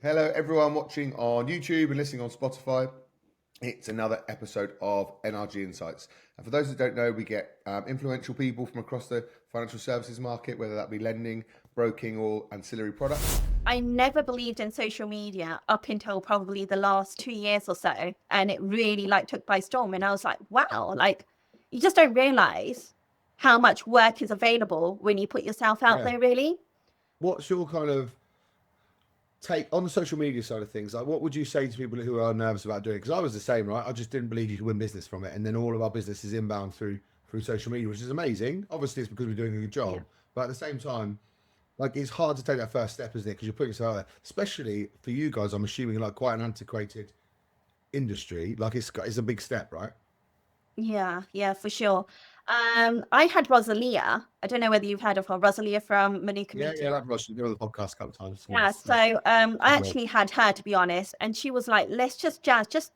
Hello, everyone watching on YouTube and listening on Spotify. It's another episode of NRG Insights. And for those that don't know, we get influential people from across the financial services market, whether that be lending, broking, or ancillary products. I never believed in social media up until probably the last 2 years or so. And it really took by storm. And I was like, wow, you just don't realize how much work is available when you put yourself out there, really. What's your kind of take on the social media side of things? Like, what would you say to people who are nervous about doing it? Because I was the same, right? I just didn't believe you could win business from it, and then all of our business is inbound through social media, which is amazing. Obviously, it's because we're doing a good job, but at the same time, like, it's hard to take that first step, isn't it? Because you're putting yourself out there, especially for you guys. I'm assuming like quite an antiquated industry. Like, it's a big step, right? Yeah, for sure. I had Rosalia. I don't know whether you've heard of her, Rosalia from Manuka Media. Like Ross, you've been on the podcast a couple of times. Yeah, so I actually had her, to be honest, and she was like, let's just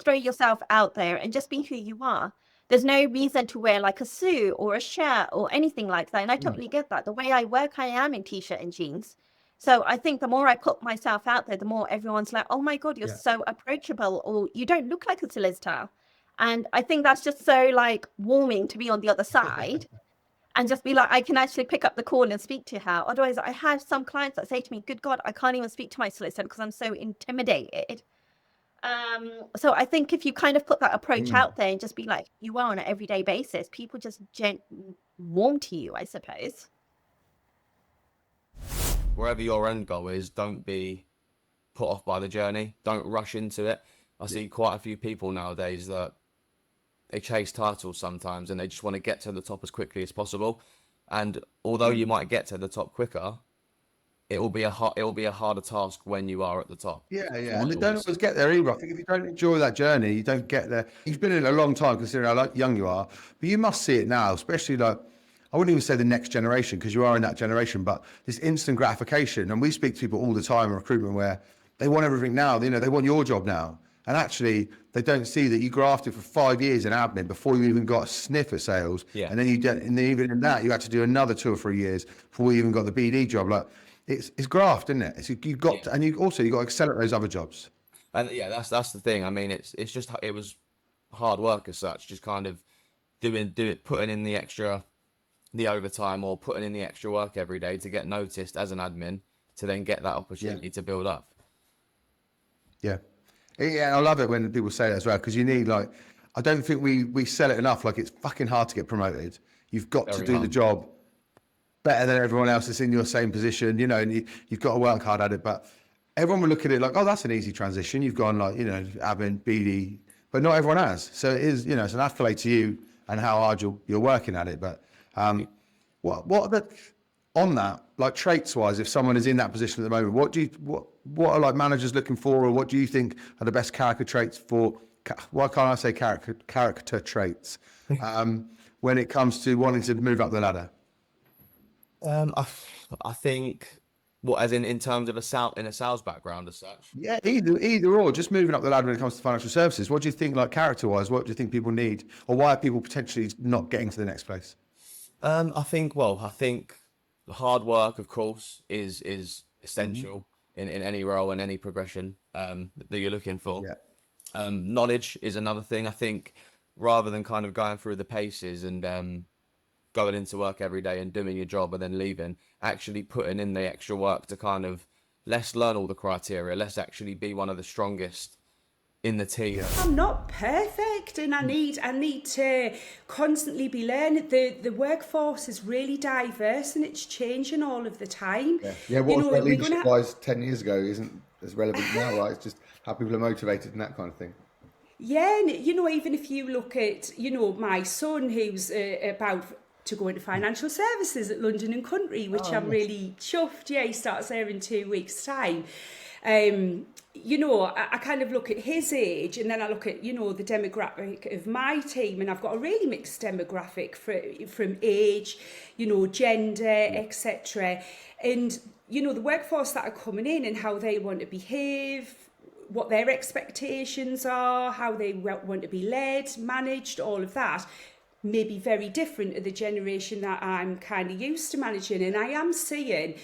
throw yourself out there and just be who you are. There's no reason to wear like a suit or a shirt or anything like that. And I totally get that. The way I work, I am in t-shirt and jeans. So I think the more I put myself out there, the more everyone's like, oh my God, you're so approachable, or you don't look like a solicitor. And I think that's just so warming to be on the other side. And just be like, I can actually pick up the call and speak to her. Otherwise, I have some clients that say to me, good God, I can't even speak to my solicitor because I'm so intimidated. So I think if you kind of put that approach out there and just be like, you are on an everyday basis, people just warm to you, I suppose. Wherever your end goal is, don't be put off by the journey. Don't rush into it. I see quite a few people nowadays that they chase titles sometimes and they just want to get to the top as quickly as possible. And although you might get to the top quicker, it will be a harder task when you are at the top. Yeah. And they don't always get there either. I think if you don't enjoy that journey, you don't get there. You've been in it a long time considering how young you are, but you must see it now, especially I wouldn't even say the next generation because you are in that generation, but this instant gratification. And we speak to people all the time in recruitment where they want everything now. They want your job now. And actually, they don't see that you grafted for 5 years in admin before you even got a sniff at sales. Yeah. And then even in that, you had to do another 2 or 3 years before you even got the BD job. Like, it's graft, isn't it? You've got to, and you got to accelerate those other jobs. And yeah, that's the thing. I mean, it was hard work as such, just kind of putting in the overtime or putting in the extra work every day to get noticed as an admin to then get that opportunity to build up. Yeah, I love it when people say that as well, because you need, I don't think we sell it enough. Like, it's fucking hard to get promoted. You've got to do the job better than everyone else that's in your same position, and you've got to work hard at it. But everyone will look at it like, oh, that's an easy transition. You've gone admin, BD, but not everyone has. So it is, it's an accolade to you and how hard you're working at it. But on that, like traits wise, if someone is in that position at the moment, what are managers looking for, or what do you think are the best character traits for? Why can't I say character traits when it comes to wanting to move up the ladder? I think as in terms of in a sales background as such. Yeah, either or, just moving up the ladder when it comes to financial services. What do you think, character wise? What do you think people need, or why are people potentially not getting to the next place? I think the hard work, of course, is essential in any role and any progression that you're looking for. Yeah. Knowledge is another thing. I think rather than kind of going through the paces and going into work every day and doing your job and then leaving, actually putting in the extra work to kind of let's learn all the criteria. Let's actually be one of the strongest in the team. I'm not perfect, and I need to constantly be learning. The workforce is really diverse and it's changing all of the time. Yeah. What was that leadership-wise 10 years ago isn't as relevant now, right? It's just how people are motivated and that kind of thing. Yeah, and even if you look at my son who's about to go into financial services at London and Country, which I'm really chuffed. Yeah, he starts there in 2 weeks' time. I kind of look at his age, and then I look at, the demographic of my team, and I've got a really mixed demographic from age, gender, etc. And, the workforce that are coming in and how they want to behave, what their expectations are, how they want to be led, managed, all of that. maybe very different to the generation that I'm kind of used to managing. And I am seeing,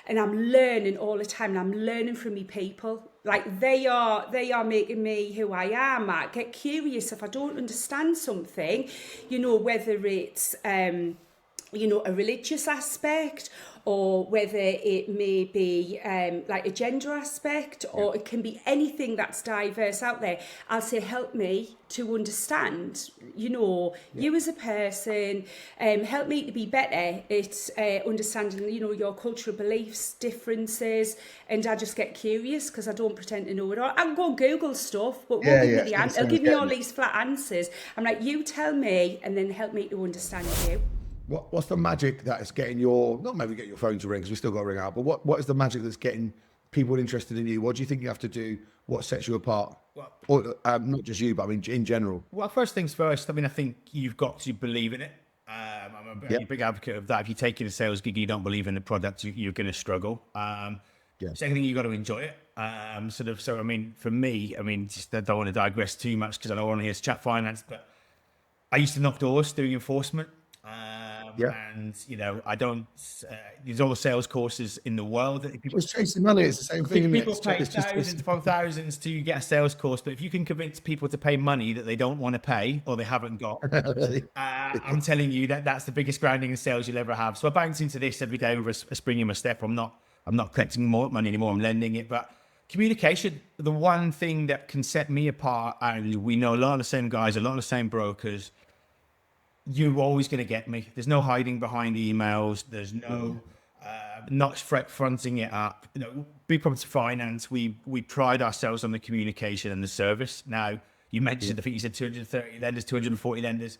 and I'm learning all the time, and I'm learning from me people. Like they are making me who I am. I get curious if I don't understand something, you know, whether it's, you know, a religious aspect, or whether it may be like a gender aspect, or it can be anything that's diverse out there. I'll say, help me to understand, you know, you as a person, help me to be better at understanding, you know, your cultural beliefs, differences, and I just get curious because I don't pretend to know it all. I can go Google stuff, but won't give me the answer. It'll give me all these flat answers. I'm like, you tell me, and then help me to understand you. What's the magic that is getting not maybe get your phone to ring, because we still got to ring out, but what is the magic that's getting people interested in you? What do you think you have to do? What sets you apart? Or not just you, but I mean in general. Well, first things first, I mean, I think you've got to believe in it. I'm a very big advocate of that. If you take in a sales gig, you don't believe in the product, you're going to struggle. Second thing, you've got to enjoy it. So, I mean, for me, I mean, just I don't want to digress too much because I don't want to hear chat finance, but I used to knock doors doing enforcement. And, you know, I don't, there's all the sales courses in the world. That people it's chasing money. It's the same thing. People pay thousands upon thousands to get a sales course. But if you can convince people to pay money that they don't want to pay or they haven't got, I'm telling you that's the biggest grounding in sales you'll ever have. So I bounce into this every day with a spring in my step. I'm not collecting more money anymore. I'm lending it. But communication, the one thing that can set me apart, and we know a lot of the same guys, a lot of the same brokers, you're always going to get me. There's no hiding behind emails. There's no not fronting it up. You know, Big Property Finance, we pride ourselves on the communication and the service. Now, you mentioned, I think you said 230 lenders, 240 lenders.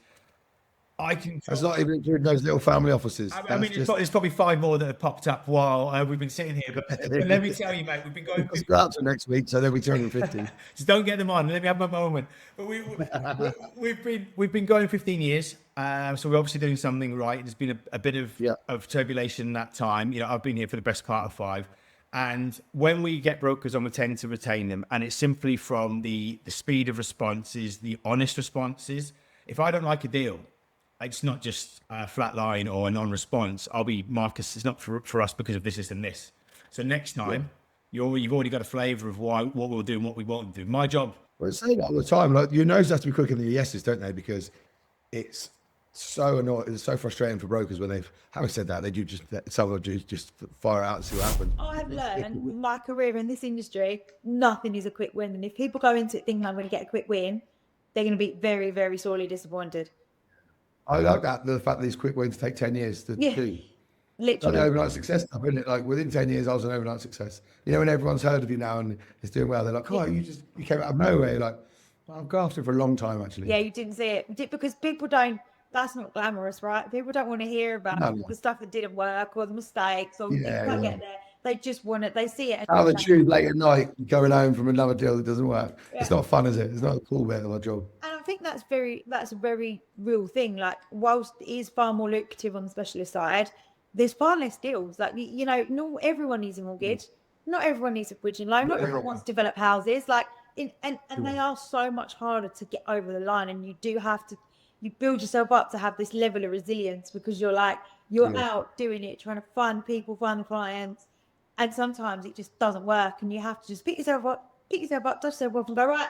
That's not even including those little family offices. I mean, there's probably 5 more that have popped up while we've been sitting here. But let me tell you, mate, we've been going. Go out to next week, so there'll be 250. Just don't get them on. Let me have my moment. But we've been going 15 years, so we're obviously doing something right. There's been a bit of turbulation that time. You know, I've been here for the best part of 5. And when we get brokers on, we tend to retain them, and it's simply from the speed of responses, the honest responses. If I don't like a deal, it's not just a flat line or a non-response. I'll be, Marcus, it's not for us because of this and this. So next time, you've already got a flavour of what we'll do and what we won't do. My job. Well, it's saying that all the time. Like, your no's have to be quicker than your yeses, don't they? Because it's so annoying. It's so frustrating for brokers when having said that, they do just fire out and see what happens. I've learned in my career in this industry, nothing is a quick win. And if people go into it thinking I'm going to get a quick win, they're going to be very, very sorely disappointed. I like that, the fact that these quick wins take 10 years to do. Literally. Like overnight success stuff, isn't it? Like within 10 years, I was an overnight success. You know, when everyone's heard of you now and it's doing well, they're like, oh, you came out of nowhere. You're like, well, I've gone after it for a long time, actually. Yeah, you didn't see it. Because people don't, that's not glamorous, right? People don't want to hear about the stuff that didn't work or the mistakes or you can't get there. They just want it. They see it. Out of the tube late at night, going home from another deal that doesn't work. Yeah. It's not fun, is it? It's not a cool bit of our job. And I think that's a very real thing. Like, whilst it is far more lucrative on the specialist side, there's far less deals. Like, you know, not everyone needs a mortgage. Not everyone needs a bridging loan. Not everyone wants to develop houses. Like, and they are so much harder to get over the line. And you do have to, you build yourself up to have this level of resilience because you're out doing it, trying to find people, find clients. And sometimes it just doesn't work, and you have to just pick yourself up, dust yourself off, and go right,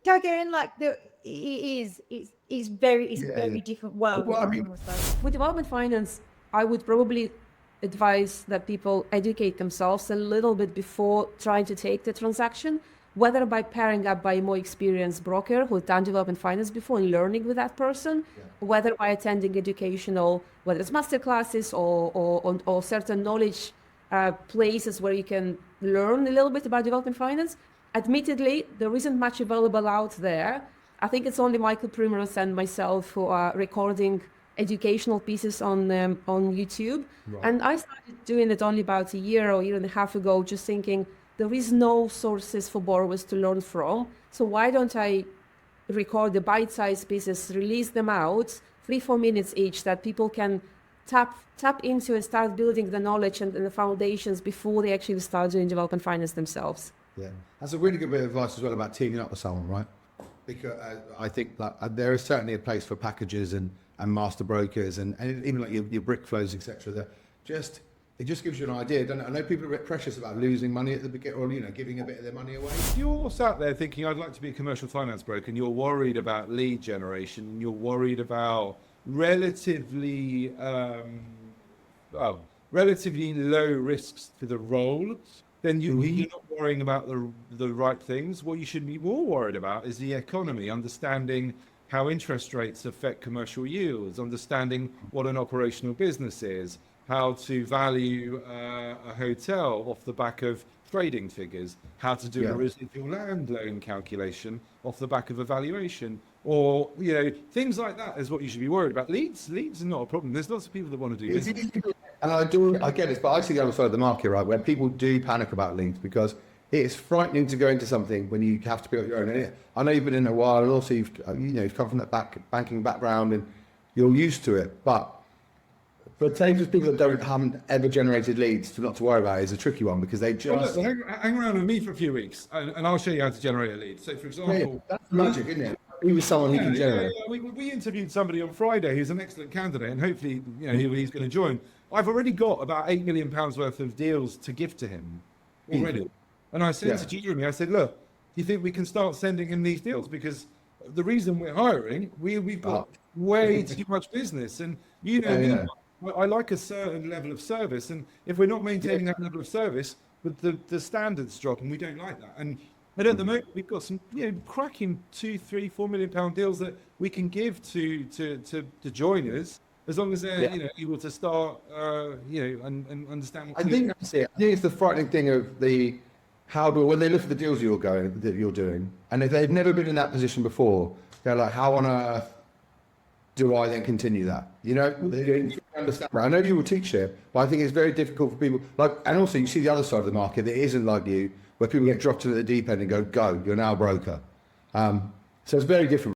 go again. Like it's very different world. Well, I mean, with development finance, I would probably advise that people educate themselves a little bit before trying to take the transaction, whether by pairing up by a more experienced broker who's done development finance before and learning with that person, whether by attending educational, whether it's master classes or certain knowledge places where you can learn a little bit about development finance. Admittedly, there isn't much available out there. I think it's only Michael Primrose and myself who are recording educational pieces on YouTube. Right. And I started doing it only about a year and a half ago, just thinking there is no sources for borrowers to learn from. So why don't I record the bite-sized pieces, release them out, 3-4 minutes each, that people can tap into and start building the knowledge and the foundations before they actually start doing development finance themselves. Yeah, that's a really good bit of advice as well about teaming up with someone, right? Because I think that there is certainly a place for packages and and master brokers and even like your brick flows, etc. It just gives you an idea, doesn't it? I know people are a bit precious about losing money at the beginning, or giving a bit of their money away. If you're sat there thinking, I'd like to be a commercial finance broker, and you're worried about lead generation, and you're worried about relatively low risks to the role, then you're not worrying about the right things. What you should be more worried about is the economy, understanding how interest rates affect commercial yields, understanding what an operational business is, how to value a hotel off the back of trading figures, how to do a residual land loan calculation off the back of a valuation, or things like that is what you should be worried about. Leads are not a problem. There's lots of people that want to do business. And I get this, but I see the other side of the market, right, where people do panic about leads because it's frightening to go into something when you have to build your own. And I know you've been in a while, and also you've come from that banking background, and you're used to it. But say for people that haven't ever generated leads, not to worry about it is a tricky one because they just hang around with me for a few weeks, and I'll show you how to generate a lead. So, for example, that's magic, isn't it? He was someone who can generate. We interviewed somebody on Friday who's an excellent candidate, and hopefully, he's going to join. I've already got about £8 million worth of deals to give to him already. And I said to Jeremy, I said, look, do you think we can start sending him these deals? Because the reason we're hiring, we've got way too much business, and I like a certain level of service, and if we're not maintaining that level of service, the standards drop, and we don't like that. And at the moment, we've got some cracking £2, £3, £4 million deals that we can give to joiners, as long as they're able to start and understand. I think that's it. I think it's the frightening thing of when they look at the deals that you're doing, and if they've never been in that position before, they're like, how on earth do I then continue that? They don't understand. I know you will teach it, but I think it's very difficult for people. And also you see the other side of the market that isn't like you, where people get dropped into the deep end and go, you're now a broker. So it's very different.